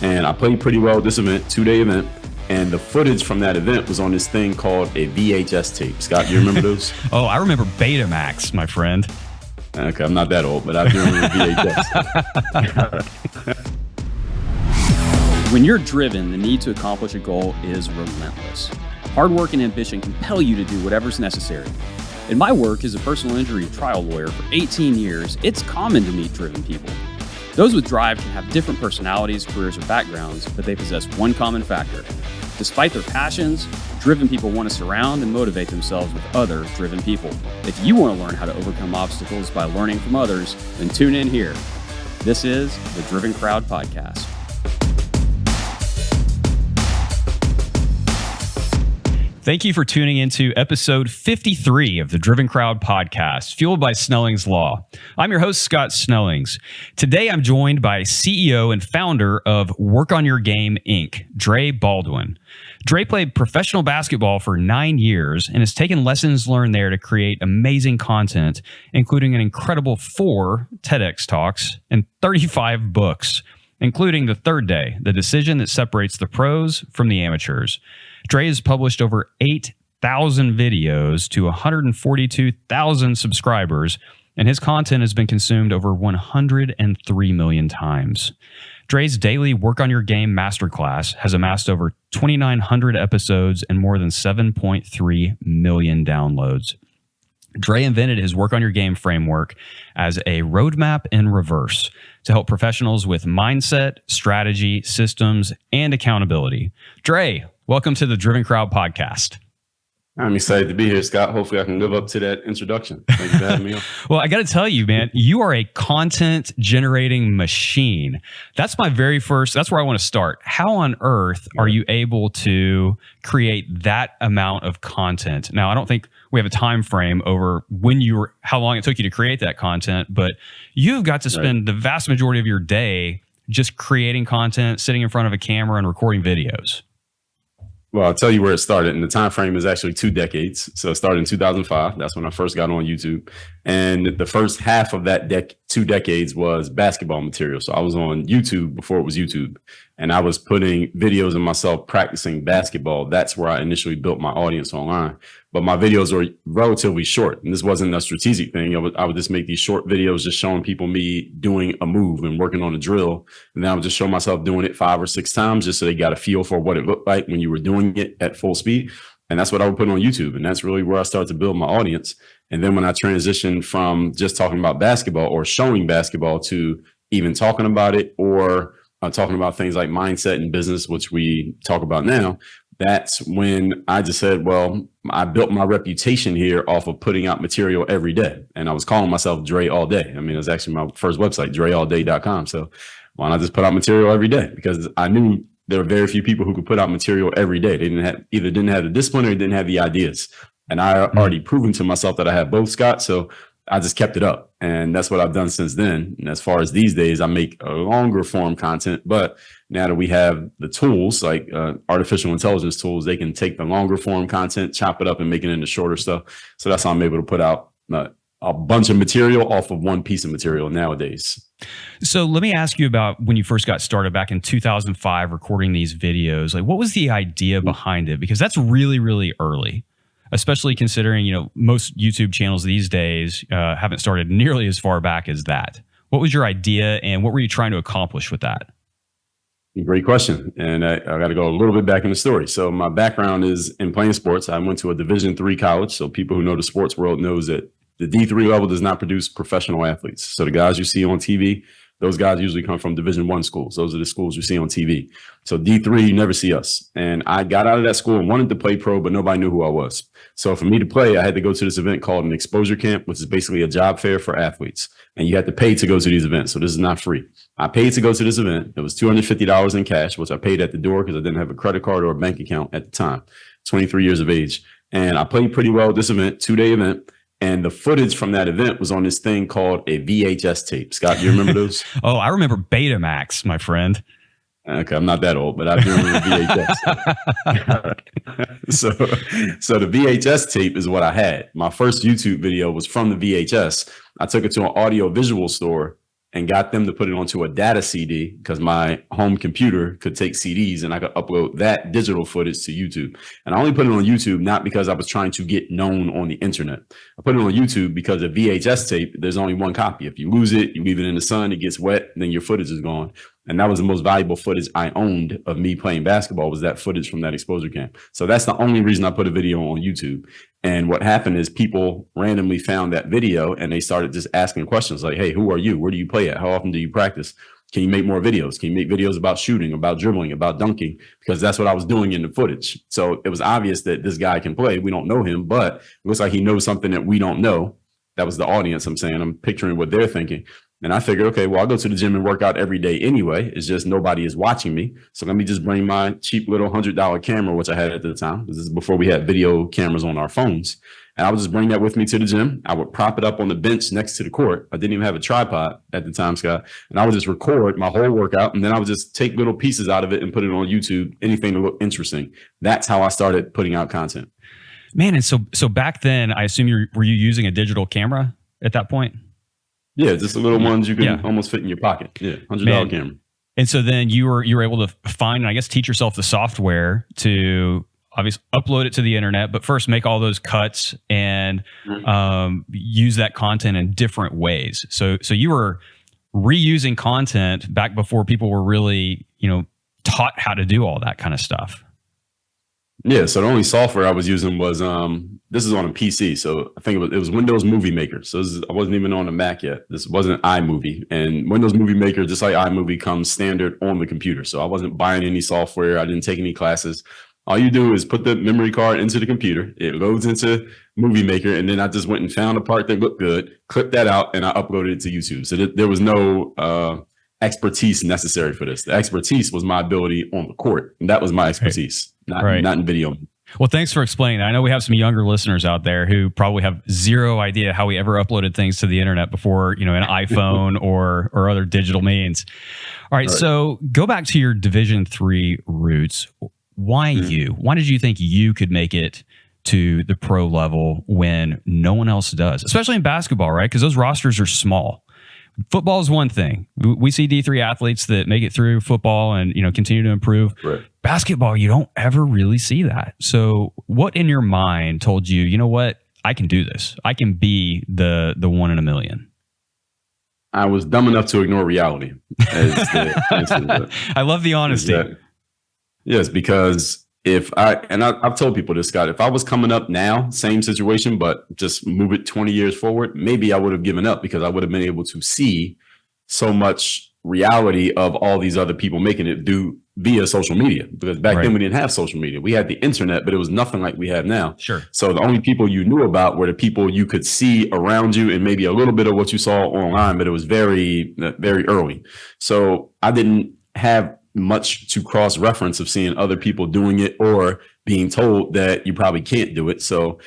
And I played pretty well at this event, 2-day event. And the footage from that event was on this thing called a VHS tape. Scott, you remember those? Oh, I remember Betamax, my friend. Okay, I'm not that old, but I do remember VHS. When you're driven, the need to accomplish a goal is relentless. Hard work and ambition compel you to do whatever's necessary. In my work as a personal injury trial lawyer for 18 years, it's common to meet driven people. Those with drive can have different personalities, careers, or backgrounds, but they possess one common factor. Despite their passions, driven people want to surround and motivate themselves with other driven people. If you want to learn how to overcome obstacles by learning from others, then tune in here. This is the Driven Crowd Podcast. Thank you for tuning into episode 53 of the Driven Crowd Podcast, fueled by Snellings Law. I'm your host, Scott Snellings. Today, I'm joined by CEO and founder of Work on Your Game, Inc., Dre Baldwin. Dre played professional basketball for 9 years and has taken lessons learned there to create amazing content, including an incredible 4 TEDx talks and 35 books, including The Third Day, the decision that separates the pros from the amateurs. Dre has published over 8,000 videos to 142,000 subscribers, and his content has been consumed over 103 million times. Dre's daily Work on Your Game masterclass has amassed over 2,900 episodes and more than 7.3 million downloads. Dre invented his Work on Your Game framework as a roadmap in reverse to help professionals with mindset, strategy, systems, and accountability. Dre, welcome to the Driven Crowd Podcast. I'm excited to be here, Scott. Hopefully I can live up to that introduction. Thank you for having me on. Well, I got to tell you, man, you are a content generating machine. That's my very first, that's where I want to start. How on earth are you able to create that amount of content? Now, I don't think we have a time frame over how long it took you to create that content, but you've got to spend the vast majority of your day just creating content, sitting in front of a camera and recording videos. Well, I'll tell you where it started. And the time frame is actually 2 decades. So it started in 2005. That's when I first got on YouTube. And the first half of that 2 decades was basketball material. So I was on YouTube before it was YouTube. And I was putting videos of myself practicing basketball. That's where I initially built my audience online. But my videos were relatively short. And this wasn't a strategic thing. I would just make these short videos just showing people me doing a move and working on a drill. And then I would just show myself doing it 5 or 6 times just so they got a feel for what it looked like when you were doing it at full speed. And that's what I would put on YouTube. And that's really where I started to build my audience. And then when I transitioned from just talking about basketball or showing basketball to even talking about it or talking about things like mindset and business, which we talk about now, that's when I just said, well, I built my reputation here off of putting out material every day. And I was calling myself Dre All Day. I mean, it was actually my first website, dreallday.com. So why not just put out material every day? Because I knew there were very few people who could put out material every day. They didn't have the discipline or didn't have the ideas. And I already proven to myself that I have both, Scott. So I just kept it up. And that's what I've done since then. And as far as these days, I make a longer form content. But now that we have the tools like artificial intelligence tools, they can take the longer form content, chop it up and make it into shorter stuff. So that's how I'm able to put out a bunch of material off of one piece of material nowadays. So let me ask you about when you first got started back in 2005, recording these videos. Like, what was the idea behind it? Because that's really, really early. Especially considering, most YouTube channels these days haven't started nearly as far back as that. What was your idea and what were you trying to accomplish with that? Great question. And I got to go a little bit back in the story. So my background is in playing sports. I went to a Division III college. So people who know the sports world knows that the D3 level does not produce professional athletes. So the guys you see on TV, those guys usually come from Division I schools. Those are the schools you see on TV. So D3, you never see us. And I got out of that school and wanted to play pro, but nobody knew who I was. So for me to play, I had to go to this event called an exposure camp, which is basically a job fair for athletes. And you had to pay to go to these events. So this is not free. I paid to go to this event. It was $250 in cash, which I paid at the door because I didn't have a credit card or a bank account at the time, 23 years of age. And I played pretty well at this event, 2-day event. And the footage from that event was on this thing called a VHS tape. Scott, you remember those? Oh, I remember Betamax, my friend. Okay, I'm not that old, but I do remember VHS. So the VHS tape is what I had. My first YouTube video was from the VHS. I took it to an audio visual store and got them to put it onto a data CD because my home computer could take CDs and I could upload that digital footage to YouTube. And I only put it on YouTube not because I was trying to get known on the internet. I put it on YouTube because a VHS tape, there's only one copy. If you lose it, you leave it in the sun, it gets wet, then your footage is gone. And that was the most valuable footage I owned of me playing basketball, was that footage from that exposure camp. So that's the only reason I put a video on YouTube. And what happened is people randomly found that video and they started just asking questions like, hey, who are you? Where do you play at? How often do you practice? Can you make more videos? Can you make videos about shooting, about dribbling, about dunking? Because that's what I was doing in the footage. So it was obvious that this guy can play. We don't know him, but it looks like he knows something that we don't know. That was the audience I'm saying. I'm picturing what they're thinking. And I figured, okay, well, I'll go to the gym and work out every day anyway. It's just nobody is watching me. So let me just bring my cheap little $100 camera, which I had at the time. This is before we had video cameras on our phones. And I would just bring that with me to the gym. I would prop it up on the bench next to the court. I didn't even have a tripod at the time, Scott. And I would just record my whole workout. And then I would just take little pieces out of it and put it on YouTube, anything to look interesting. That's how I started putting out content. Man, and so back then, I assume were you using a digital camera at that point? Yeah, just the little ones you can almost fit in your pocket. Yeah, $100 camera. And so then you were able to find and I guess teach yourself the software to obviously upload it to the internet, but first make all those cuts and use that content in different ways. So you were reusing content back before people were really, taught how to do all that kind of stuff. Yeah, so the only software I was using was this is on a PC, so I think it was Windows Movie Maker. So I wasn't even on a Mac yet. This wasn't iMovie, and Windows Movie Maker, just like iMovie, comes standard on the computer. So I wasn't buying any software. I didn't take any classes. All you do is put the memory card into the computer. It loads into Movie Maker, and then I just went and found a part that looked good, clipped that out, and I uploaded it to YouTube. So there was no expertise necessary for this. The expertise was my ability on the court, and that was my expertise, not in video. Well, thanks for explaining that. I know we have some younger listeners out there who probably have zero idea how we ever uploaded things to the internet before, an iPhone or other digital means. All right, so go back to your Division III roots. Why you? Why did you think you could make it to the pro level when no one else does, especially in basketball, right? Because those rosters are small. Football is one thing. We see D3 athletes that make it through football and continue to improve. Right. Basketball, you don't ever really see that. So what in your mind told you, you know what, I can do this. I can be the one in a million. I was dumb enough to ignore reality. I love the honesty. Yes, because I've told people this, Scott, if I was coming up now, same situation, but just move it 20 years forward, maybe I would have given up because I would have been able to see so much reality of all these other people making it via social media. Because back then we didn't have social media. We had the internet, but it was nothing like we have now. Sure. So the only people you knew about were the people you could see around you and maybe a little bit of what you saw online, but it was very, very early. So I didn't have much to cross-reference of seeing other people doing it or being told that you probably can't do it. So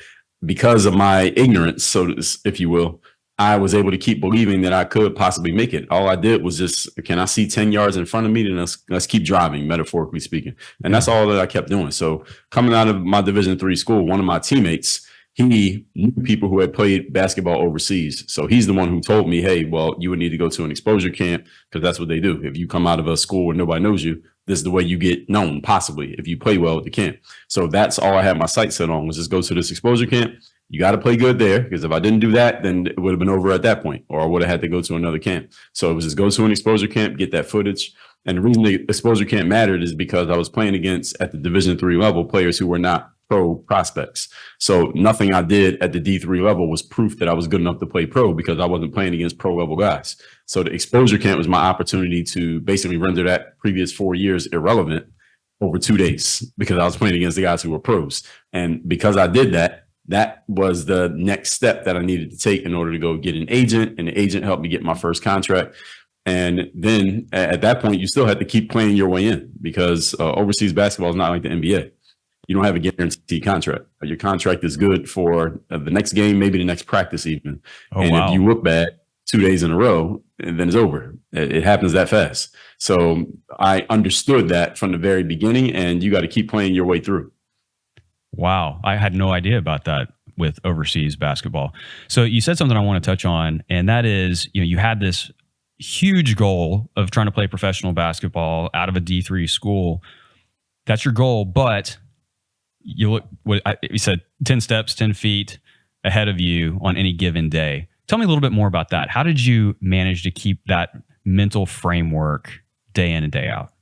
because of my ignorance, so if you will, I was able to keep believing that I could possibly make it. All I did was just, can I see 10 yards in front of me? Then let's keep driving, metaphorically speaking. And that's all that I kept doing. So coming out of my Division III school, one of my teammates, he knew people who had played basketball overseas. So he's the one who told me, hey, well, you would need to go to an exposure camp because that's what they do. If you come out of a school where nobody knows you, this is the way you get known, possibly, if you play well at the camp. So that's all I had my sights set on, was just go to this exposure camp. You got to play good there, because if I didn't do that, then it would have been over at that point, or I would have had to go to another camp. So it was just go to an exposure camp, get that footage. And the reason the exposure camp mattered is because I was playing against, at the Division III level, players who were not pro prospects. So nothing I did at the D3 level was proof that I was good enough to play pro, because I wasn't playing against pro level guys. So the exposure camp was my opportunity to basically render that previous 4 years irrelevant over 2 days, because I was playing against the guys who were pros. And because I did that, that was the next step that I needed to take in order to go get an agent, and the agent helped me get my first contract. And then at that point, you still had to keep playing your way in, because overseas basketball is not like the NBA. You don't have a guaranteed contract. Your contract is good for the next game, maybe the next practice even. If you look bad 2 days in a row, and then it's over. It happens that fast. So I understood that from the very beginning, and you got to keep playing your way through. Wow. I had no idea about that with overseas basketball. So you said something I want to touch on, and that is, you had this huge goal of trying to play professional basketball out of a D3 school. That's your goal, but you said 10 steps, 10 feet ahead of you on any given day. Tell me a little bit more about that. How did you manage to keep that mental framework day in and day out?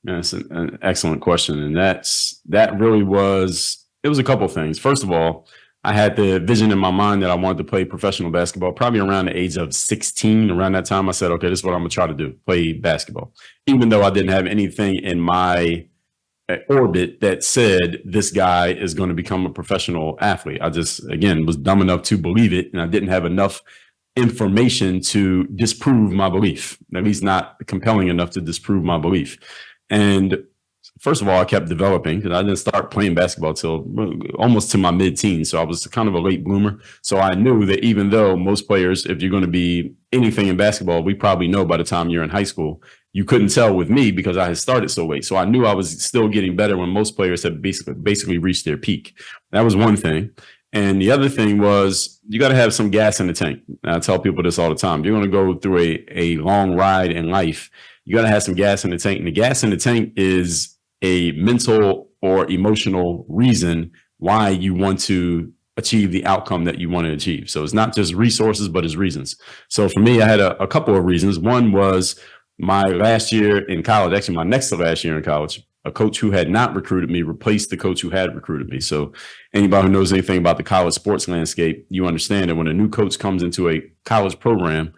That's an excellent question. And that really was, it was a couple of things. First of all, I had the vision in my mind that I wanted to play professional basketball, probably around the age of 16. Around that time, I said, okay, this is what I'm going to try to do, play basketball. Even though I didn't have anything in my orbit that said this guy is going to become a professional athlete. I just, again, was dumb enough to believe it, and I didn't have enough information to disprove my belief, at least not compelling enough to disprove my belief. And first of all, I kept developing because I didn't start playing basketball till almost to my mid-teens. So I was kind of a late bloomer. So I knew that even though most players, if you're going to be anything in basketball, we probably know by the time you're in high school, you couldn't tell with me because I had started so late. So I knew I was still getting better when most players had basically reached their peak. That was one thing. And the other thing was you got to have some gas in the tank. And I tell people this all the time. You're going to go through a long ride in life. You got to have some gas in the tank. And the gas in the tank is a mental or emotional reason why you want to achieve the outcome that you want to achieve. So it's not just resources, but it's reasons. So for me, I had a couple of reasons. One was my last year in college, actually my next to last year in college, a coach who had not recruited me replaced the coach who had recruited me. So anybody who knows anything about the college sports landscape, you understand that when a new coach comes into a college program,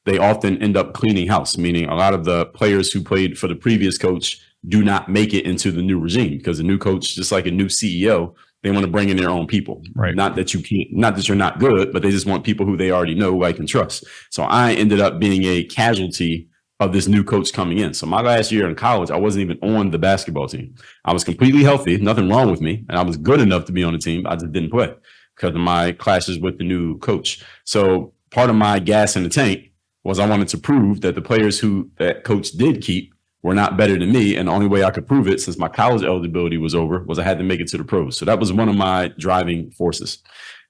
they often end up cleaning house, meaning a lot of the players who played for the previous coach do not make it into the new regime because the new coach, just like a new CEO, they want to bring in their own people. Right. Not that you can't, not that you're not good, but they just want people who they already know, like, and trust. So I ended up being a casualty of this new coach coming in. So my last year in college, I wasn't even on the basketball team. I was completely healthy, nothing wrong with me, and I was good enough to be on the team. I just didn't play because of my clashes with the new coach. So part of my gas in the tank was I wanted to prove that the players who that coach did keep were not better than me. And the only way I could prove it, since my college eligibility was over, was I had to make it to the pros. So that was one of my driving forces.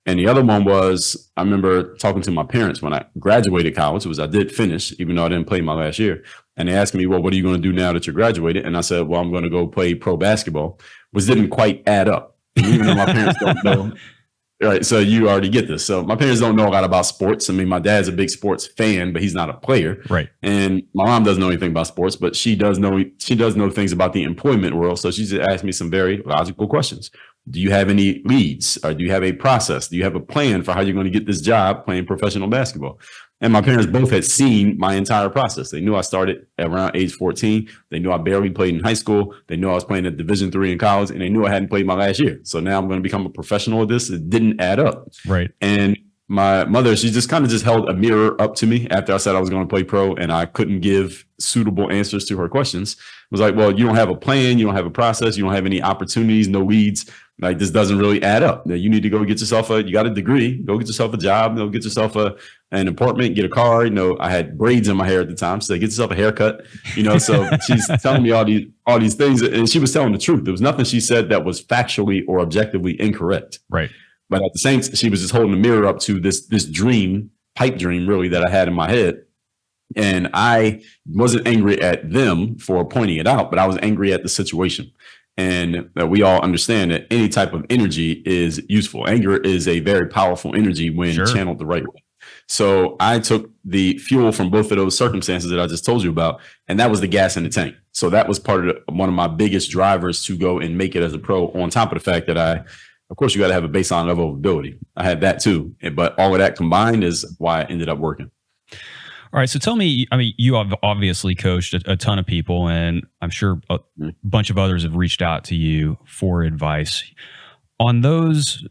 And the other one was, I remember talking to my parents when I graduated college. It was, I did finish, even though I didn't play my last year. And they asked me, well, what are you going to do now that you're graduated? And I said, well, I'm going to go play pro basketball, which didn't quite add up. And even though my parents don't know. Right. So you already get this. So my parents don't know a lot about sports. I mean, my dad's a big sports fan, but he's not a player. Right. And my mom doesn't know anything about sports, but she does know things about the employment world. So she just asked me some very logical questions. Do you have any leads, or do you have a process? Do you have a plan for how you're going to get this job playing professional basketball? And my parents both had seen my entire process. They knew I started around age 14. They knew I barely played in high school. They knew I was playing at Division III in college, and they knew I hadn't played my last year. So now I'm going to become a professional at this. It didn't add up. Right. And my mother, she just kind of just held a mirror up to me after I said I was going to play pro, and I couldn't give suitable answers to her questions. It was like, well, you don't have a plan. You don't have a process. You don't have any opportunities, no leads. Like, this doesn't really add up. You need to go get yourself you got a degree, go get yourself a job, get yourself an apartment, get a car. I had braids in my hair at the time. So get yourself a haircut, so she's telling me all these things. And she was telling the truth. There was nothing she said that was factually or objectively incorrect. Right. But at the same time, she was just holding a mirror up to this dream, pipe dream, really, that I had in my head. And I wasn't angry at them for pointing it out, but I was angry at the situation. And we all understand that any type of energy is useful. Anger is a very powerful energy when channeled the right way. So I took the fuel from both of those circumstances that I just told you about, and that was the gas in the tank. So that was part of one of my biggest drivers to go and make it as a pro, on top of the fact that of course, you got to have a baseline level of ability. I had that too. But all of that combined is why I ended up working. All right. So tell me, you have obviously coached a ton of people, and I'm sure a bunch of others have reached out to you for advice on those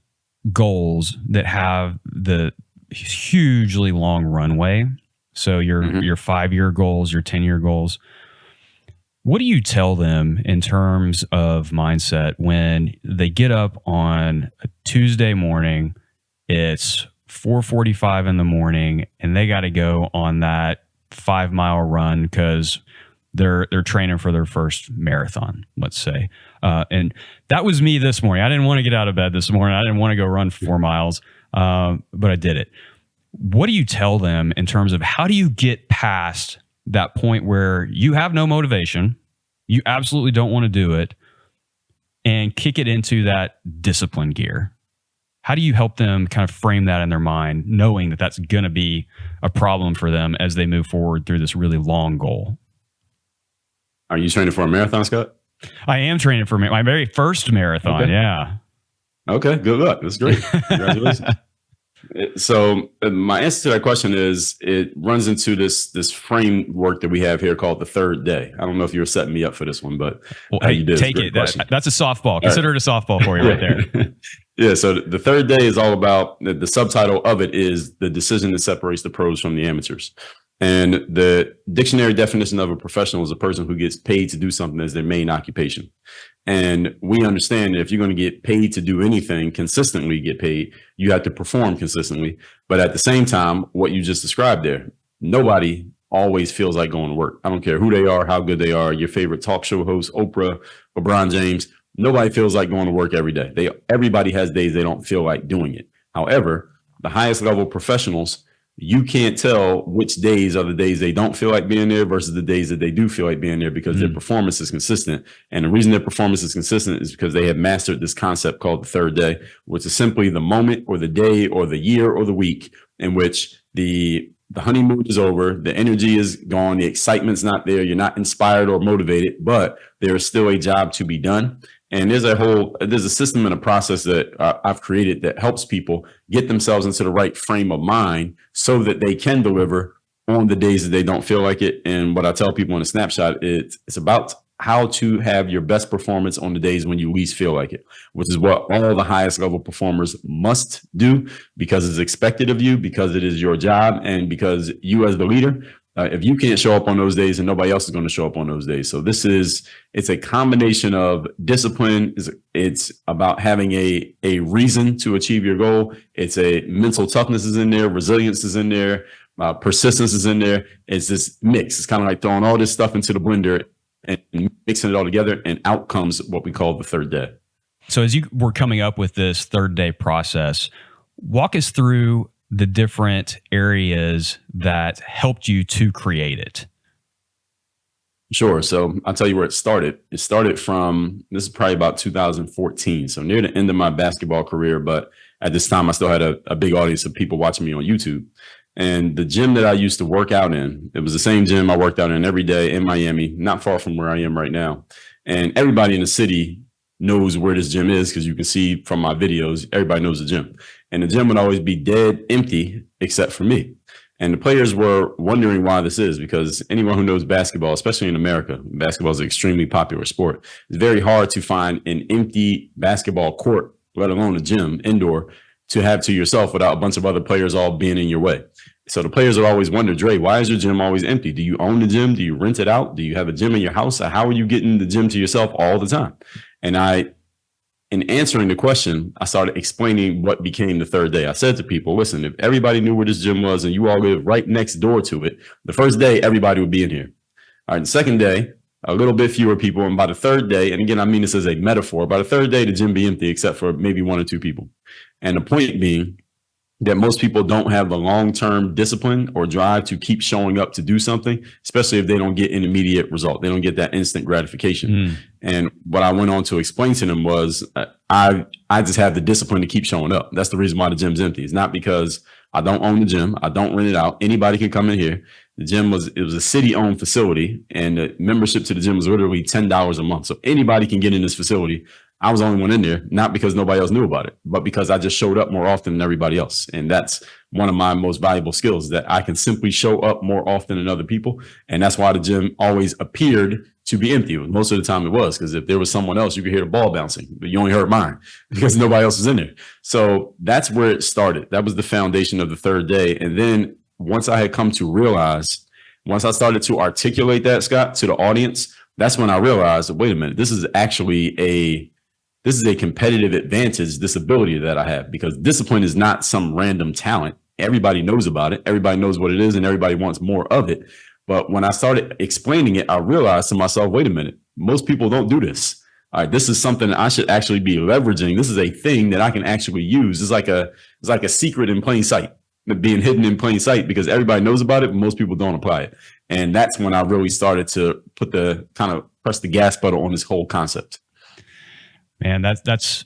goals that have the hugely long runway. So your 5-year goals, your 10-year goals. What do you tell them in terms of mindset when they get up on a Tuesday morning? It's 4:45 in the morning, and they got to go on that 5-mile run because they're training for their first marathon, let's say. And that was me this morning. I didn't want to get out of bed this morning. I didn't want to go run 4 miles, but I did it. what do you tell them in terms of how do you get past that point where you have no motivation, you absolutely don't want to do it, and kick it into that discipline gear? How do you help them kind of frame that in their mind, knowing that that's going to be a problem for them as they move forward through this really long goal? Are you training for a marathon, Scott? I am training for my very first marathon. Okay. Yeah. Okay. Good luck. That's great. Congratulations. So my answer to that question is it runs into this framework that we have here called the third day. I don't know if you were setting me up for this one, but hey, you did. Take it. That's a softball. Consider it a softball for you right there. Yeah. So the third day is all about the subtitle of it is the decision that separates the pros from the amateurs. And the dictionary definition of a professional is a person who gets paid to do something as their main occupation. And we understand that if you're going to get paid to do anything consistently, get paid, you have to perform consistently. But at the same time, what you just described there, nobody always feels like going to work. I don't care who they are, how good they are, your favorite talk show host, Oprah, LeBron James. Nobody feels like going to work every day. Everybody has days they don't feel like doing it. However, the highest level professionals, you can't tell which days are the days they don't feel like being there versus the days that they do feel like being there because their performance is consistent. And the reason their performance is consistent is because they have mastered this concept called the third day, which is simply the moment or the day or the year or the week in which the honeymoon is over, the energy is gone, the excitement's not there, you're not inspired or motivated, but there is still a job to be done. And there's a system and a process that I've created that helps people get themselves into the right frame of mind so that they can deliver on the days that they don't feel like it. And what I tell people in a snapshot, it's about how to have your best performance on the days when you least feel like it, which is what all the highest level performers must do because it's expected of you, because it is your job, and because you as the leader, if you can't show up on those days, and nobody else is going to show up on those days. So it's a combination of discipline. It's about having a reason to achieve your goal. It's a mental toughness is in there. Resilience is in there. Persistence is in there. It's this mix. It's kind of like throwing all this stuff into the blender and mixing it all together, and out comes what we call the third day. So as you were coming up with this third day process, walk us through the different areas that helped you to create it. Sure. So I'll tell you where it started. It started from, this is probably about 2014. So near the end of my basketball career, but at this time I still had a big audience of people watching me on YouTube. And the gym that I used to work out in, it was the same gym I worked out in every day in Miami, not far from where I am right now. And everybody in the city knows where this gym is because you can see from my videos, everybody knows the gym. And the gym would always be dead empty except for me. And the players were wondering why this is, because anyone who knows basketball, especially in America, basketball is an extremely popular sport. It's very hard to find an empty basketball court, let alone a gym indoor, to have to yourself without a bunch of other players all being in your way. So the players would always wonder, Dre, why is your gym always empty? Do you own the gym? Do you rent it out? Do you have a gym in your house? How are you getting the gym to yourself all the time? And in answering the question, I started explaining what became the third day. I said to people, listen, if everybody knew where this gym was and you all live right next door to it, the first day, everybody would be in here. All right, the second day, a little bit fewer people. And by the third day, and again, I mean this as a metaphor, by the third day, the gym be empty except for maybe one or two people. And the point being that most people don't have the long-term discipline or drive to keep showing up to do something, especially if they don't get an immediate result. They don't get that instant gratification. And what I went on to explain to them was I just have the discipline to keep showing up. That's the reason why the gym's empty. It's not because I don't own the gym. I don't rent it out. Anybody can come in here. The gym was a city-owned facility, and the membership to the gym was literally $10 a month. So anybody can get in this facility. I was the only one in there, not because nobody else knew about it, but because I just showed up more often than everybody else. And that's one of my most valuable skills, that I can simply show up more often than other people. And that's why the gym always appeared to be empty. Most of the time it was, because if there was someone else, you could hear the ball bouncing, but you only heard mine because nobody else was in there. So that's where it started. That was the foundation of the third day. And then once I had come to realize, once I started to articulate that, Scott, to the audience, that's when I realized, wait a minute, this is a competitive advantage, this ability that I have, because discipline is not some random talent. Everybody knows about it. Everybody knows what it is, and everybody wants more of it. But when I started explaining it, I realized to myself, wait a minute, most people don't do this. All right, this is something that I should actually be leveraging. This is a thing that I can actually use. It's like a secret in plain sight. being hidden in plain sight because everybody knows about it, but most people don't apply it. And that's when I really started to put the kind of press the gas pedal on this whole concept. Man, that's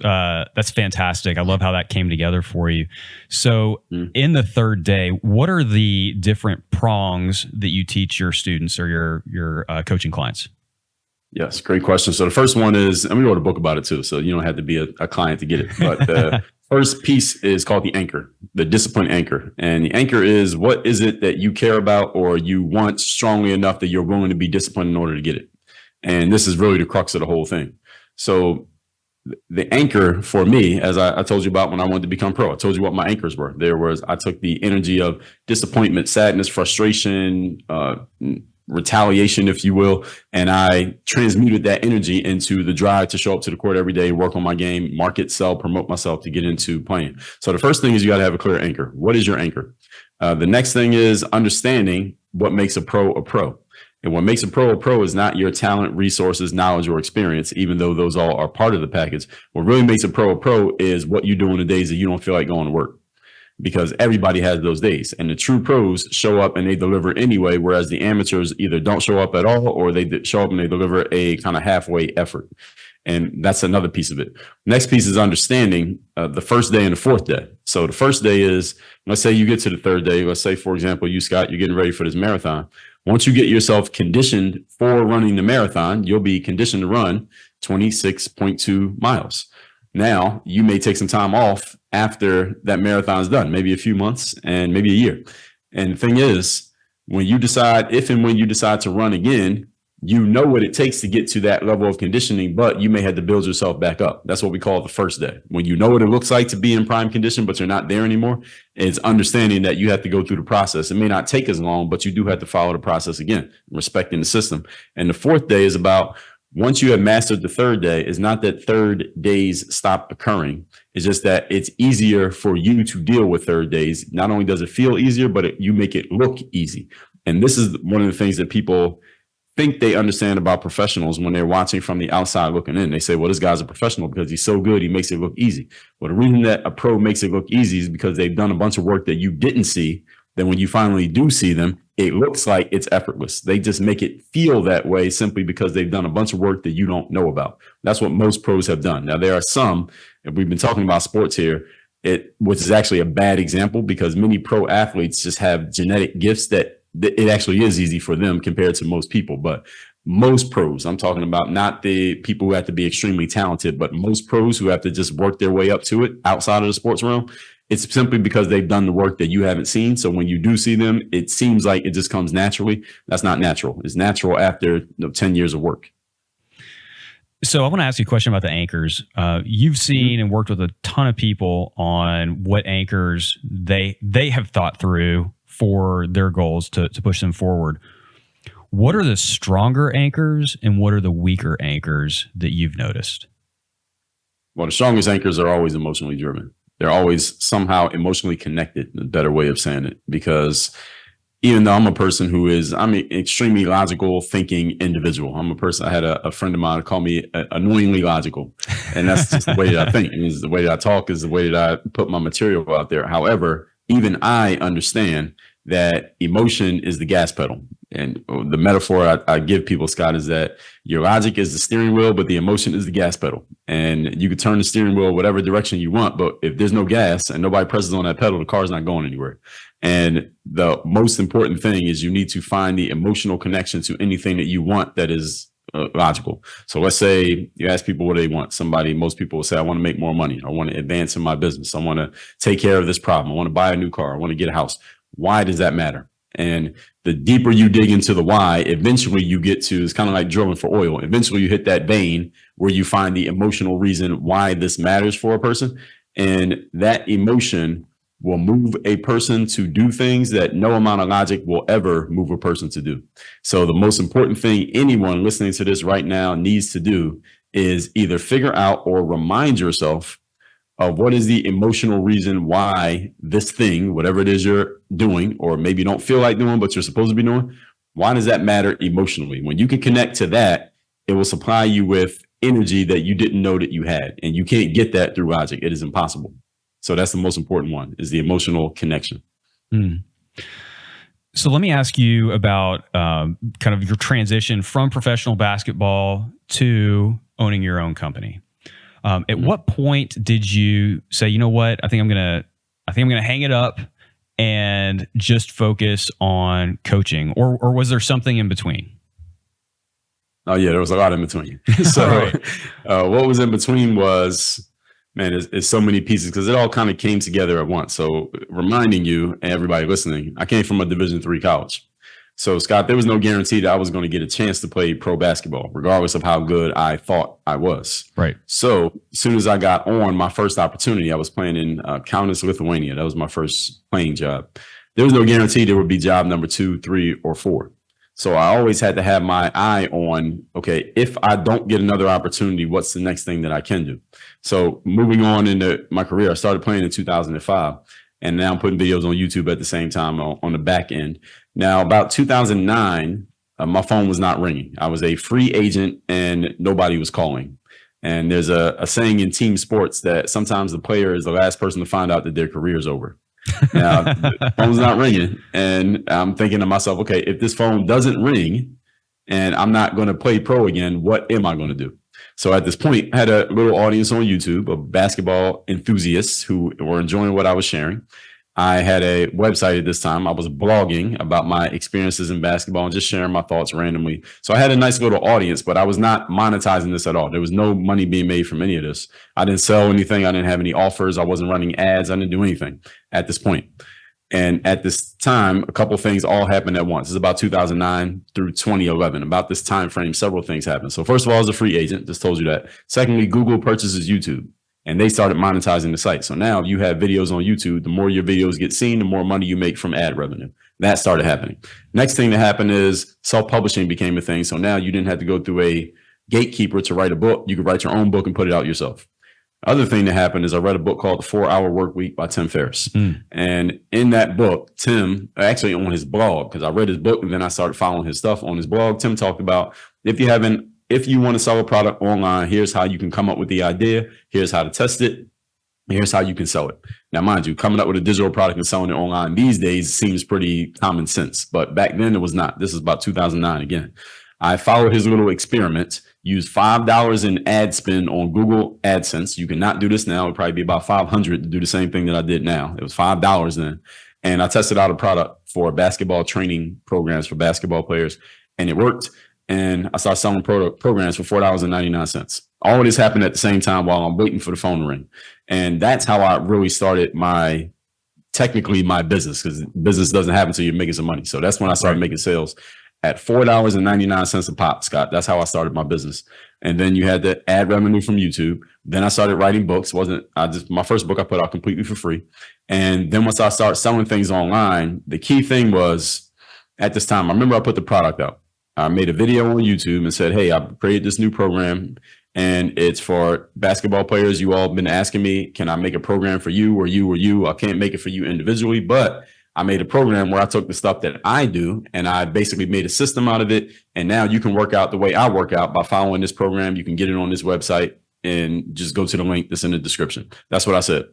fantastic. I love how that came together for you. So in the third day, what are the different prongs that you teach your students or your coaching clients? Yes, great question. So the first one is, and we wrote a book about it too, so you don't have to be a client to get it. But the first piece is called the anchor, the discipline anchor. And the anchor is, what is it that you care about or you want strongly enough that you're willing to be disciplined in order to get it? And this is really the crux of the whole thing. So the anchor for me, as I told you about when I wanted to become pro, I told you what my anchors were. I took the energy of disappointment, sadness, frustration, retaliation, if you will, and I transmuted that energy into the drive to show up to the court every day, work on my game, market, sell, promote myself to get into playing. So the first thing is you got to have a clear anchor. What is your anchor? The next thing is understanding what makes a pro a pro. And what makes a pro is not your talent, resources, knowledge, or experience, even though those all are part of the package. What really makes a pro is what you do on the days that you don't feel like going to work. Because everybody has those days, and the true pros show up and they deliver anyway, whereas the amateurs either don't show up at all or they show up and they deliver a kind of halfway effort. And that's another piece of it. Next piece is understanding the first day and the fourth day. So the first day is, let's say you get to the third day. Let's say, for example, you, Scott, you're getting ready for this marathon. Once you get yourself conditioned for running the marathon, you'll be conditioned to run 26.2 miles. Now, you may take some time off after that marathon is done, maybe a few months and maybe a year. And the thing is, when you decide, if and when you decide to run again, you know what it takes to get to that level of conditioning, but you may have to build yourself back up. That's what we call the first day. When you know what it looks like to be in prime condition, but you're not there anymore, it's understanding that you have to go through the process. It may not take as long, but you do have to follow the process again, respecting the system. And the fourth day is about, once you have mastered the third day, it's not that third days stop occurring. It's just that it's easier for you to deal with third days. Not only does it feel easier, but you make it look easy. And this is one of the things that people think they understand about professionals when they're watching from the outside looking in. They say, well, this guy's a professional because he's so good, he makes it look easy. Well, the reason that a pro makes it look easy is because they've done a bunch of work that you didn't see. Then when you finally do see them, it looks like it's effortless. They just make it feel that way simply because they've done a bunch of work that you don't know about. That's what most pros have done. Now, there are some, and we've been talking about sports here, which is actually a bad example because many pro athletes just have genetic gifts that it actually is easy for them compared to most people. But most pros, I'm talking about not the people who have to be extremely talented, but most pros who have to just work their way up to it outside of the sports realm, it's simply because they've done the work that you haven't seen. So when you do see them, it seems like it just comes naturally. That's not natural. It's natural after 10 years of work. So I want to ask you a question about the anchors. You've seen and worked with a ton of people on what anchors they have thought through for their goals to push them forward. What are the stronger anchors and what are the weaker anchors that you've noticed? Well, the strongest anchors are always emotionally driven. They're always somehow emotionally connected, a better way of saying it, because even though I'm a person I'm an extremely logical thinking individual. I'm a person, I had a friend of mine call me annoyingly logical. And that's just the way that I think. It's the way that I talk, is the way that I put my material out there. However, even I understand that emotion is the gas pedal. And the metaphor I give people, Scott, is that your logic is the steering wheel, but the emotion is the gas pedal. And you can turn the steering wheel whatever direction you want, but if there's no gas and nobody presses on that pedal, the car's not going anywhere. And the most important thing is you need to find the emotional connection to anything that you want that is logical. So let's say you ask people what they want. Most people will say, I want to make more money. I want to advance in my business. I want to take care of this problem. I want to buy a new car. I want to get a house. Why does that matter? And the deeper you dig into the why, eventually you get to, it's kind of like drilling for oil. Eventually you hit that vein where you find the emotional reason why this matters for a person. And that emotion will move a person to do things that no amount of logic will ever move a person to do. So the most important thing anyone listening to this right now needs to do is either figure out or remind yourself of what is the emotional reason why this thing, whatever it is you're doing, or maybe you don't feel like doing, but you're supposed to be doing, why does that matter emotionally? When you can connect to that, it will supply you with energy that you didn't know that you had. And you can't get that through logic. It is impossible. So that's the most important one, is the emotional connection. Mm. So let me ask you about kind of your transition from professional basketball to owning your own company. At what point did you say, you know what, I think I'm gonna hang it up and just focus on coaching, or was there something in between? Oh yeah, there was a lot in between. So Right. what was in between was, man, it's so many pieces because it all kind of came together at once. So reminding you and everybody listening, I came from a Division III college. So Scott, there was no guarantee that I was going to get a chance to play pro basketball, regardless of how good I thought I was. Right. So as soon as I got on my first opportunity, I was playing in Kaunas, Lithuania. That was my first playing job. There was no guarantee there would be job number 2, 3, or 4. So I always had to have my eye on, okay, if I don't get another opportunity, what's the next thing that I can do? So moving on into my career, I started playing in 2005, and now I'm putting videos on YouTube at the same time on the back end. Now, about 2009, my phone was not ringing. I was a free agent and nobody was calling. And there's a saying in team sports that sometimes the player is the last person to find out that their career is over. Now, the phone's not ringing. And I'm thinking to myself, okay, if this phone doesn't ring and I'm not going to play pro again, what am I going to do? So at this point, I had a little audience on YouTube of basketball enthusiasts who were enjoying what I was sharing. I had a website at this time. I was blogging about my experiences in basketball and just sharing my thoughts randomly. So I had a nice little audience, but I was not monetizing this at all. There was no money being made from any of this. I didn't sell anything. I didn't have any offers. I wasn't running ads. I didn't do anything at this point. And at this time, a couple of things all happened at once. It's about 2009 through 2011. About this time frame, several things happened. So first of all, I was a free agent. Just told you that. Secondly, Google purchases YouTube. And they started monetizing the site. So now you have videos on YouTube. The more your videos get seen, the more money you make from ad revenue. That started happening. Next thing that happened is self-publishing became a thing. So now you didn't have to go through a gatekeeper to write a book. You could write your own book and put it out yourself. Other thing that happened is I read a book called The 4-Hour Workweek by Tim Ferriss. And in that book, Tim, actually on his blog, because I read his book and then I started following his stuff on his blog, Tim talked about if you want to sell a product online, here's how you can come up with the idea. Here's how to test it. Here's how you can sell it. Now, mind you, coming up with a digital product and selling it online these days seems pretty common sense. But back then it was not. This is about 2009 again. I followed his little experiment, used $5 in ad spend on Google AdSense. You cannot do this now. It would probably be about $500 to do the same thing that I did now. It was $5 then. And I tested out a product for basketball training programs for basketball players, and it worked. And I started selling programs for $4.99. All of this happened at the same time while I'm waiting for the phone to ring. And that's how I really started technically my business, because business doesn't happen until you're making some money. So that's when I started making sales at $4.99 a pop, Scott. That's how I started my business. And then you had the ad revenue from YouTube. Then I started writing books. My first book I put out completely for free. And then once I started selling things online, the key thing was at this time, I remember I put the product out. I made a video on YouTube and said, hey, I've created this new program and it's for basketball players. You all been asking me, can I make a program for you or you or you? I can't make it for you individually, but I made a program where I took the stuff that I do and I basically made a system out of it. And now you can work out the way I work out by following this program. You can get it on this website and just go to the link that's in the description. That's what I said.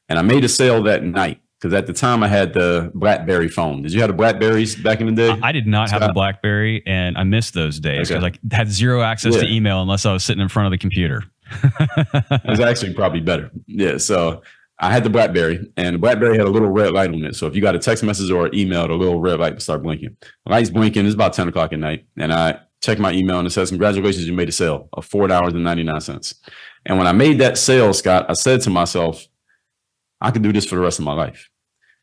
And I made a sale that night. Because at the time I had the BlackBerry phone. Did you have the BlackBerries back in the day? I did not have a BlackBerry, and I missed those days because I had zero access to email unless I was sitting in front of the computer. It was actually probably better. Yeah, so I had the BlackBerry, and the BlackBerry had a little red light on it. So if you got a text message or an email, the little red light would start blinking. The light's blinking. It's about 10 o'clock at night, and I check my email, and it says, congratulations, you made a sale of $4.99. And when I made that sale, Scott, I said to myself, I could do this for the rest of my life,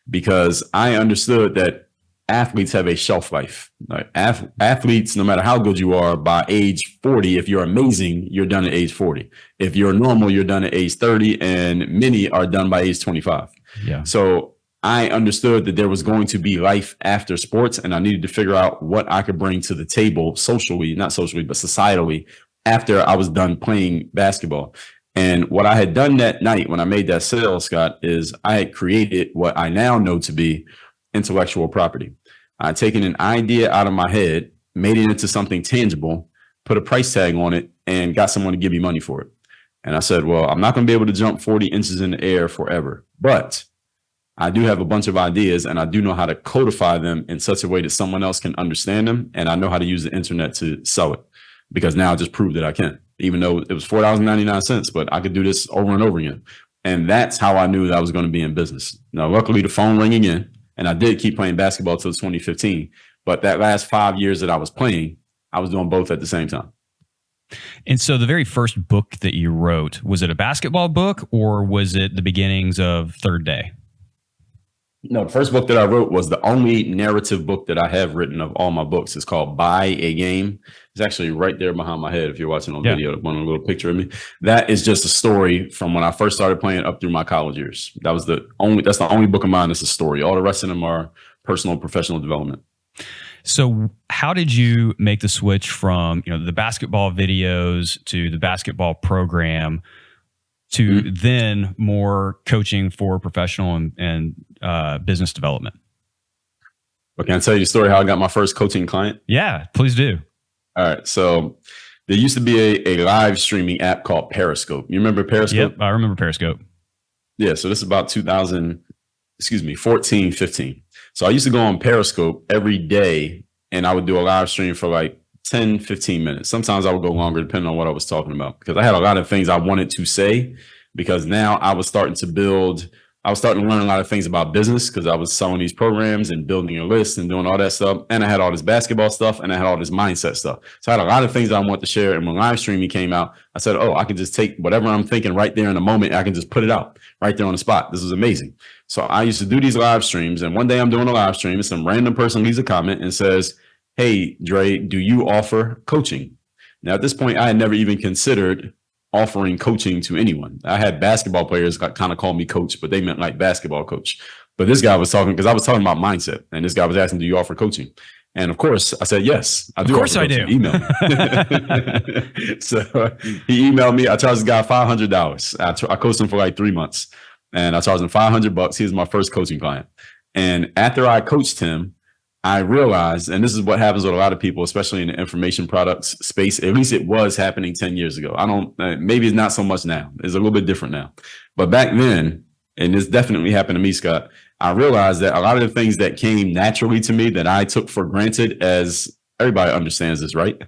because I understood that athletes have a shelf life. Like athletes, no matter how good you are, by age 40, if you're amazing, you're done at age 40. If you're normal, you're done at age 30, and many are done by age 25. Yeah. So I understood that there was going to be life after sports, and I needed to figure out what I could bring to the table socially, not socially, but societally, after I was done playing basketball. And what I had done that night when I made that sale, Scott, is I had created what I now know to be intellectual property. I had taken an idea out of my head, made it into something tangible, put a price tag on it, and got someone to give me money for it. And I said, well, I'm not going to be able to jump 40 inches in the air forever, but I do have a bunch of ideas, and I do know how to codify them in such a way that someone else can understand them. And I know how to use the internet to sell it, because now I just proved that I can, even though it was $4.99, but I could do this over and over again. And that's how I knew that I was going to be in business. Now, luckily, the phone rang again, and I did keep playing basketball till 2015. But that last 5 years that I was playing, I was doing both at the same time. And so the very first book that you wrote, was it a basketball book or was it the beginnings of Third Day? No, the first book that I wrote was the only narrative book that I have written of all my books. It's called Buy a Game. It's actually right there behind my head. If you're watching on video, one little picture of me. That is just a story from when I first started playing up through my college years. That's the only book of mine that's a story. All the rest of them are personal and professional development. So how did you make the switch from, the basketball videos to the basketball program to then more coaching for professional and business development? Well, can I tell you the story how I got my first coaching client? Yeah, please do. All right. So there used to be a live streaming app called Periscope. You remember Periscope? Yep, I remember Periscope. Yeah. So this is about 14, 15. So I used to go on Periscope every day, and I would do a live stream for like 10, 15 minutes. Sometimes I would go longer depending on what I was talking about, because I had a lot of things I wanted to say, because now I was starting to learn a lot of things about business, because I was selling these programs and building a list and doing all that stuff. And I had all this basketball stuff, and I had all this mindset stuff. So I had a lot of things I wanted to share. And when live streaming came out, I said, I can just take whatever I'm thinking right there in the moment. I can just put it out right there on the spot. This is amazing. So I used to do these live streams, and one day I'm doing a live stream and some random person leaves a comment and says, "Hey, Dre, do you offer coaching?" Now, at this point, I had never even considered offering coaching to anyone. I had basketball players kind of call me coach, but they meant like basketball coach. But this guy was talking, because I was talking about mindset, and this guy was asking, "Do you offer coaching?" And of course, I said, "Yes, I do." Of course I do. Email me. So he emailed me. I charged the guy $500. I coached him for like 3 months, and I charged him $500. He was my first coaching client. And after I coached him, I realized, and this is what happens with a lot of people, especially in the information products space, at least it was happening 10 years ago. Maybe it's not so much now. It's a little bit different now. But back then, and this definitely happened to me, Scott, I realized that a lot of the things that came naturally to me that I took for granted, as everybody understands this, right?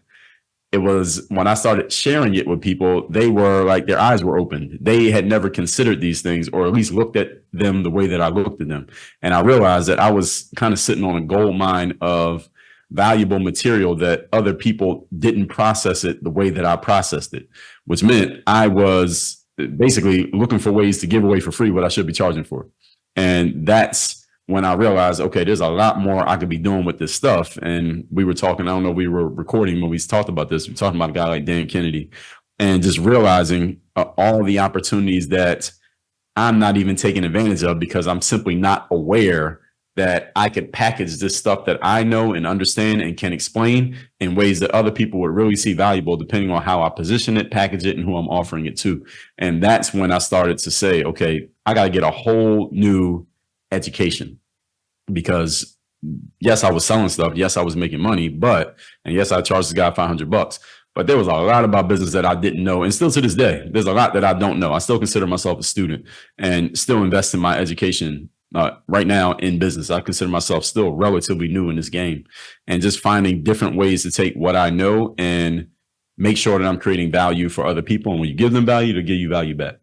It was when I started sharing it with people, they were like, their eyes were open. They had never considered these things, or at least looked at them the way that I looked at them. And I realized that I was kind of sitting on a gold mine of valuable material that other people didn't process it the way that I processed it, which meant I was basically looking for ways to give away for free what I should be charging for. And that's when I realized, okay, there's a lot more I could be doing with this stuff. And we were talking, I don't know, we were recording when we talked about this. We were talking about a guy like Dan Kennedy, and just realizing all the opportunities that I'm not even taking advantage of, because I'm simply not aware that I could package this stuff that I know and understand and can explain in ways that other people would really see valuable, depending on how I position it, package it, and who I'm offering it to. And that's when I started to say, okay, I got to get a whole new education, because yes, I was selling stuff. Yes, I was making money, and yes, I charged this guy $500, but there was a lot about business that I didn't know. And still to this day, there's a lot that I don't know. I still consider myself a student and still invest in my education right now in business. I consider myself still relatively new in this game, and just finding different ways to take what I know and make sure that I'm creating value for other people. And when you give them value, they'll give you value back.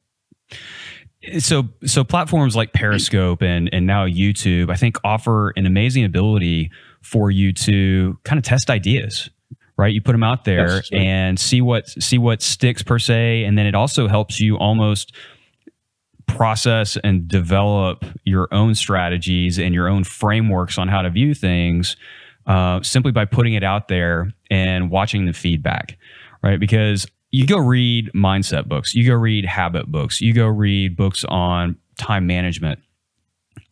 So platforms like Periscope and now YouTube, I think, offer an amazing ability for you to kind of test ideas, right? You put them out there and see what sticks per se, and then it also helps you almost process and develop your own strategies and your own frameworks on how to view things, simply by putting it out there and watching the feedback, right? Because you go read mindset books, you go read habit books, you go read books on time management.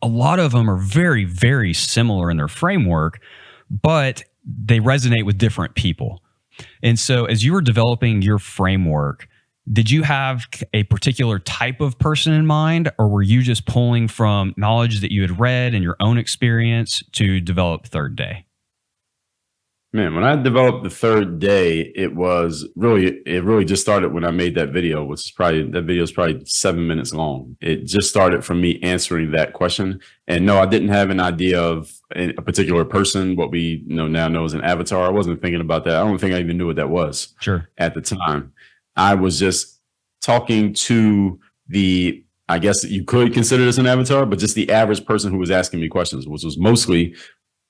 A lot of them are very, very similar in their framework, but they resonate with different people. And so as you were developing your framework, did you have a particular type of person in mind, or were you just pulling from knowledge that you had read and your own experience to develop Third Day? Man, when I developed the third day, it really just started when I made that video, that video is probably 7 minutes long. It just started from me answering that question. And no, I didn't have an idea of a particular person, what we now know as an avatar. I wasn't thinking about that. I don't think I even knew what that was at the time. I was just talking to I guess you could consider this an avatar, but just the average person who was asking me questions, which was mostly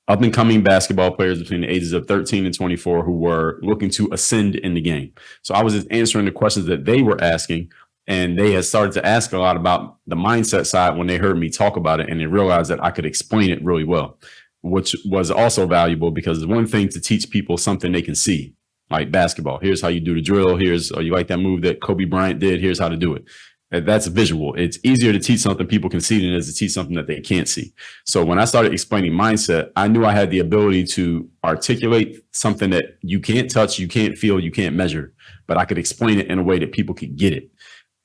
up and coming basketball players between the ages of 13 and 24 who were looking to ascend in the game. So I was just answering the questions that they were asking, and they had started to ask a lot about the mindset side when they heard me talk about it, and they realized that I could explain it really well, which was also valuable because it's one thing to teach people something they can see, like basketball. Here's how you do the drill. You like that move that Kobe Bryant did. Here's how to do it. That's visual. It's easier to teach something people can see than it is to teach something that they can't see. So when I started explaining mindset, I knew I had the ability to articulate something that you can't touch, you can't feel, you can't measure, but I could explain it in a way that people could get it.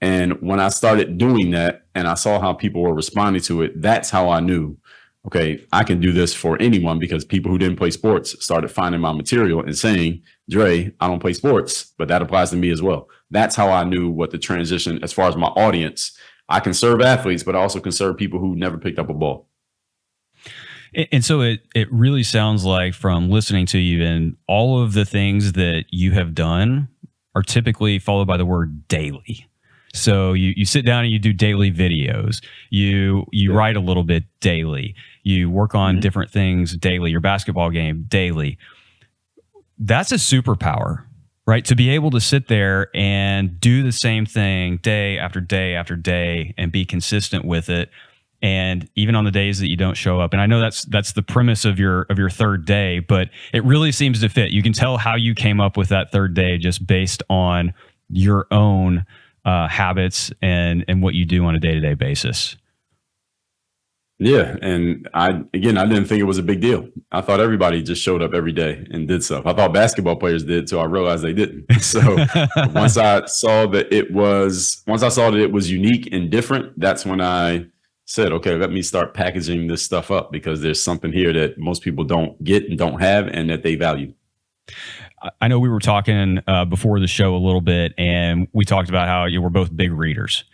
And when I started doing that and I saw how people were responding to it, that's how I knew, okay, I can do this for anyone, because people who didn't play sports started finding my material and saying, Dre, I don't play sports, but that applies to me as well. That's how I knew what the transition, as far as my audience, I can serve athletes, but I also can serve people who never picked up a ball. And so it really sounds like, from listening to you, and all of the things that you have done are typically followed by the word daily. So you sit down and you do daily videos. You write a little bit daily. You work on different things daily. Your basketball game daily. That's a superpower, right? To be able to sit there and do the same thing day after day after day and be consistent with it. And even on the days that you don't show up. And I know that's the premise of your third day, but it really seems to fit. You can tell how you came up with that third day just based on your own habits and what you do on a day-to-day basis. Yeah. And I didn't think it was a big deal. I thought everybody just showed up every day and did stuff. I thought basketball players did, so I realized they didn't. So once I saw that it was unique and different, that's when I said, okay, let me start packaging this stuff up, because there's something here that most people don't get and don't have and that they value. I know we were talking before the show a little bit, and we talked about how we're both big readers.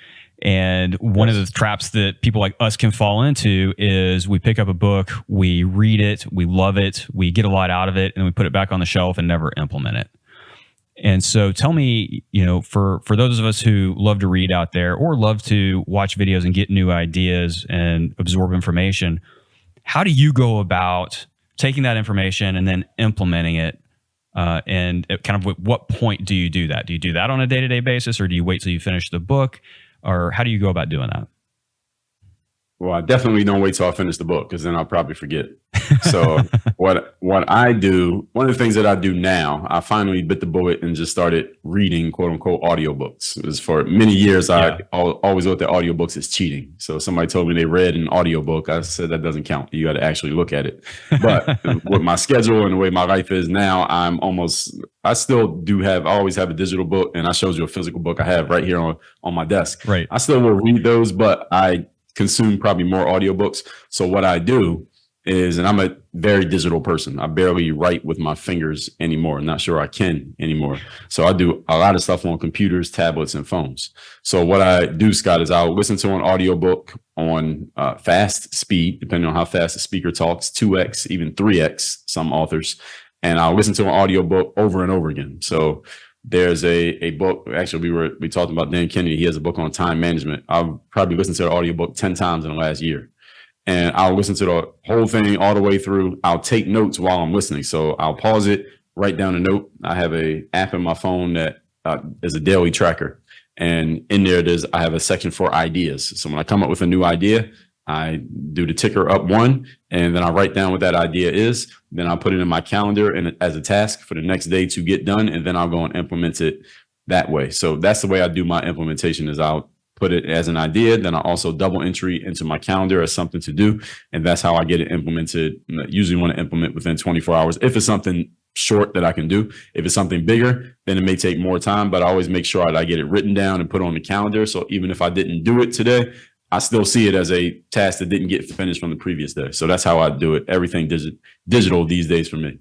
And one of the traps that people like us can fall into is we pick up a book, we read it, we love it, we get a lot out of it, and then we put it back on the shelf and never implement it. And so tell me, for those of us who love to read out there or love to watch videos and get new ideas and absorb information, how do you go about taking that information and then implementing it? And kind of at what point do you do that? Do you do that on a day-to-day basis, or do you wait till you finish the book? Or how do you go about doing that? Well, I definitely don't wait till I finish the book, because then I'll probably forget. So what I do, one of the things that I do now, I finally bit the bullet and just started reading quote unquote audiobooks. It was for many years, I always looked at audiobooks as cheating. So somebody told me they read an audiobook. I said, that doesn't count. You got to actually look at it. But with my schedule and the way my life is now, I always have a digital book, and I showed you a physical book I have right here on my desk. Right. I still will read those, but I consume probably more audiobooks. So what I do is, and I'm a very digital person, I barely write with my fingers anymore. I'm not sure I can anymore. So I do a lot of stuff on computers, tablets, and phones. So what I do, Scott, is I'll listen to an audiobook on fast speed, depending on how fast the speaker talks, 2x, even 3x, some authors. And I'll listen to an audiobook over and over again. So there's a book, actually, we talked about Dan Kennedy. He has a book on time management. I've probably listened to the audiobook 10 times in the last year. And I'll listen to the whole thing all the way through. I'll take notes while I'm listening. So I'll pause it, write down a note. I have an app in my phone that is a daily tracker. And in there, I have a section for ideas. So when I come up with a new idea, I do the ticker up one, and then I write down what that idea is. Then I'll put it in my calendar and as a task for the next day to get done. And then I'll go and implement it that way. So that's the way I do my implementation, is I'll put it as an idea. Then I also double entry into my calendar as something to do. And that's how I get it implemented. I usually want to implement within 24 hours. If it's something short that I can do, if it's something bigger, then it may take more time, but I always make sure that I get it written down and put on the calendar. So even if I didn't do it today, I still see it as a task that didn't get finished from the previous day. So that's how I do it. Everything digital these days for me.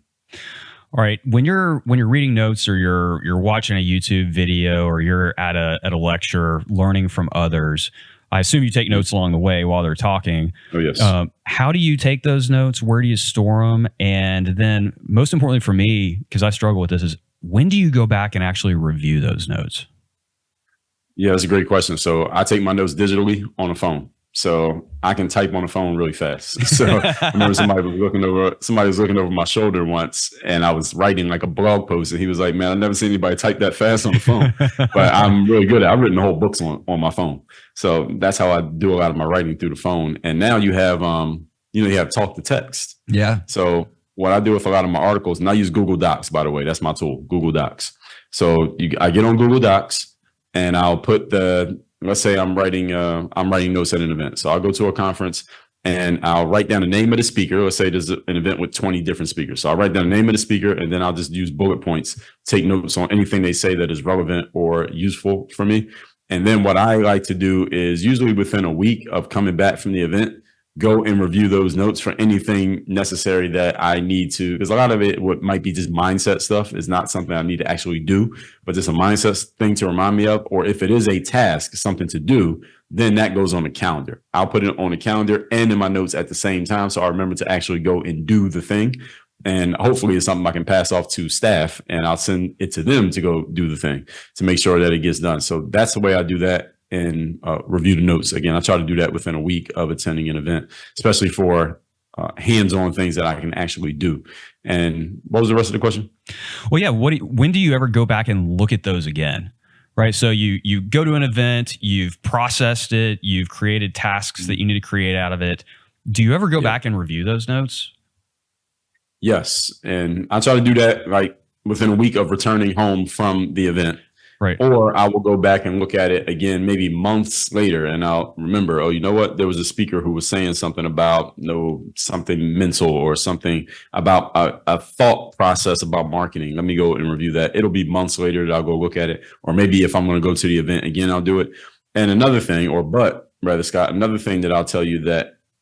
All right. When you're reading notes or you're watching a YouTube video or you're at a lecture learning from others, I assume you take notes along the way while they're talking. Oh, yes. How do you take those notes? Where do you store them? And then most importantly for me, because I struggle with this, is when do you go back and actually review those notes? Yeah, that's a great question. So I take my notes digitally on the phone. So I can type on the phone really fast. So I remember somebody was looking over my shoulder once, and I was writing like a blog post, and he was like, "Man, I've never seen anybody type that fast on the phone." But I'm really good at it. I've written whole books on my phone. So that's how I do a lot of my writing, through the phone. And now you have you have talk to text. Yeah. So what I do with a lot of my articles, and I use Google Docs, by the way, that's my tool, Google Docs. So I get on Google Docs, and I'll put let's say I'm writing notes at an event. So I'll go to a conference and I'll write down the name of the speaker. Let's say there's an event with 20 different speakers. So I'll write down the name of the speaker, and then I'll just use bullet points, take notes on anything they say that is relevant or useful for me. And then what I like to do is, usually within a week of coming back from the event, go and review those notes for anything necessary that I need to, because a lot of it, what might be just mindset stuff, is not something I need to actually do, but just a mindset thing to remind me of. Or if it is a task, something to do, then that goes on the calendar. I'll put it on the calendar and in my notes at the same time, so I remember to actually go and do the thing. And hopefully it's something I can pass off to staff, and I'll send it to them to go do the thing to make sure that it gets done. So that's the way I do that. And review the notes. Again, I try to do that within a week of attending an event, especially for hands-on things that I can actually do. And what was the rest of the question? Well, yeah. When do you ever go back and look at those again? Right. So you go to an event, you've processed it, you've created tasks that you need to create out of it. Do you ever go back and review those notes? Yes. And I try to do that like within a week of returning home from the event. Right. Or I will go back and look at it again, maybe months later, and I'll remember, oh, you know what? There was a speaker who was saying something about something mental, or something about a thought process about marketing. Let me go and review that. It'll be months later that I'll go look at it. Or maybe if I'm going to go to the event again, I'll do it. And another thing, Scott, another thing that I'll tell you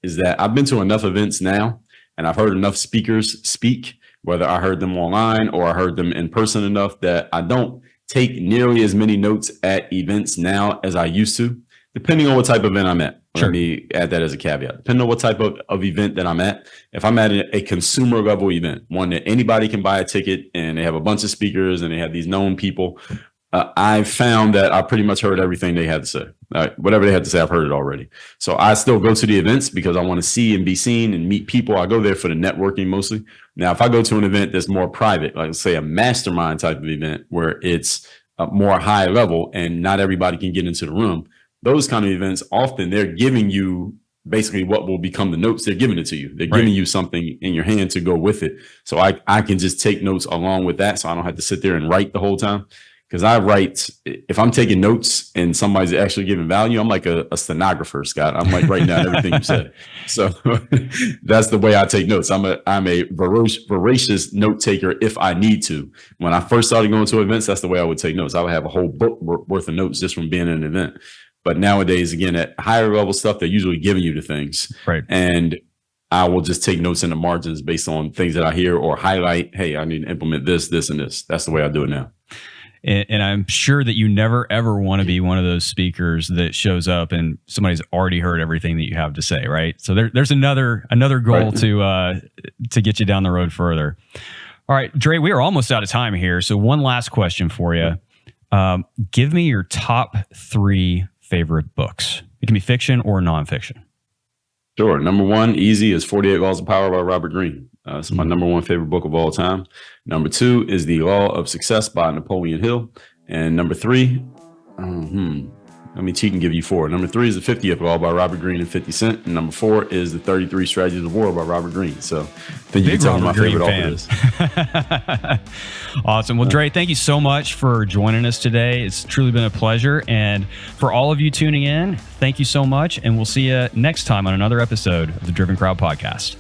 is that I've been to enough events now, and I've heard enough speakers speak, whether I heard them online or I heard them in person, enough that I don't take nearly as many notes at events now as I used to, depending on what type of event I'm at. Sure. Let me add that as a caveat. Depending on what type of event that I'm at. If I'm at a consumer level event, one that anybody can buy a ticket and they have a bunch of speakers and they have these known people, I've found that I pretty much heard everything they had to say. Whatever they had to say, I've heard it already. So I still go to the events because I want to see and be seen and meet people. I go there for the networking mostly. Now, if I go to an event that's more private, like say a mastermind type of event where it's more high level and not everybody can get into the room, those kind of events, often they're giving you basically what will become the notes. They're giving it to you. They're giving you something in your hand to go with it. So I can just take notes along with that, so I don't have to sit there and write the whole time. Because I write, if I'm taking notes and somebody's actually giving value, I'm like a stenographer, Scott. I'm like writing down everything you said. So that's the way I take notes. I'm a voracious note taker if I need to. When I first started going to events, that's the way I would take notes. I would have a whole book worth of notes just from being in an event. But nowadays, again, at higher level stuff, they're usually giving you the things. Right. And I will just take notes in the margins based on things that I hear or highlight. Hey, I need to implement this, this, and this. That's the way I do it now. And I'm sure that you never, ever want to be one of those speakers that shows up and somebody's already heard everything that you have to say, right? So there's another goal to get you down the road further. All right, Dre, we are almost out of time here. So one last question for you. Give me your top 3 favorite books. It can be fiction or nonfiction. Sure. Number 1, easy, is 48 Laws of Power by Robert Greene. It's my number 1 favorite book of all time. Number 2 is The Law of Success by Napoleon Hill. And number 3, let me cheat and give you 4. Number 3 is The 50th Law by Robert Greene and 50 Cent. And number 4 is The 33 Strategies of War by Robert Greene. So then you can tell me my favorite author is. Awesome. Well, Dre, thank you so much for joining us today. It's truly been a pleasure. And for all of you tuning in, thank you so much. And we'll see you next time on another episode of the Driven Crowd Podcast.